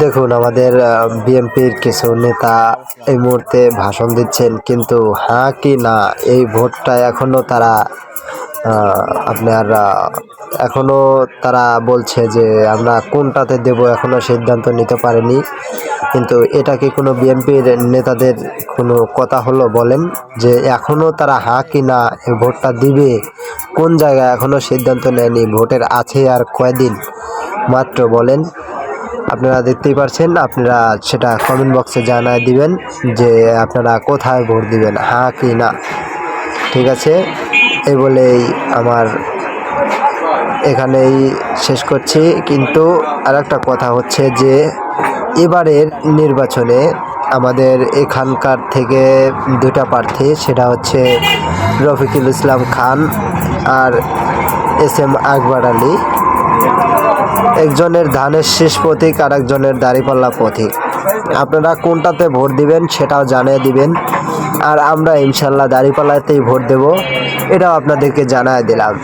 দেখুন, আমাদের বিএনপির কিছু নেতা এই মুহূর্তে ভাষণ দিচ্ছেন, কিন্তু হ্যাঁ কি না এই ভোটটা এখনও তারা আপনার এখনও তারা বলছে যে আমরা কোনটাতে দেব এখনও সিদ্ধান্ত নিতে পারেনি। কিন্তু এটা কি কোনো বিএনপির নেতাদের কোনো কথা হলো বলেন, যে এখনও তারা হ্যাঁ কি না এই ভোটটা দিবে কোন জায়গায় এখনও সিদ্ধান্ত নেয়নি। ভোটের আছে আর কয়দিন মাত্র বলেন। আপনারা দেখতেই পারছেন, আপনারা সেটা কমেন্ট বক্সে জানায় দিবেন যে আপনারা কোথায় ভোট দিবেন, হ্যাঁ কি না। ঠিক আছে, এই বলেই আমার এখানেই শেষ করছি। কিন্তু আর একটা কথা হচ্ছে যে এবারের নির্বাচনে আমাদের এখানকার থেকে দুটা প্রার্থী, সেটা হচ্ছে রফিকুল ইসলাম খান আর SM আকবর আলী। একজনের ধানের শীষ প্রতীক আর একজনের দাঁড়িপাল্লা প্রতীক। আপনারা কোনটাতে ভোট দিবেন সেটাও জানিয়ে দিবেন, আর আমরা ইনশাল্লাহ দাঁড়িপাল্লাতেই ভোট দেব, এটাও আপনাদেরকে জানায় দিলাম।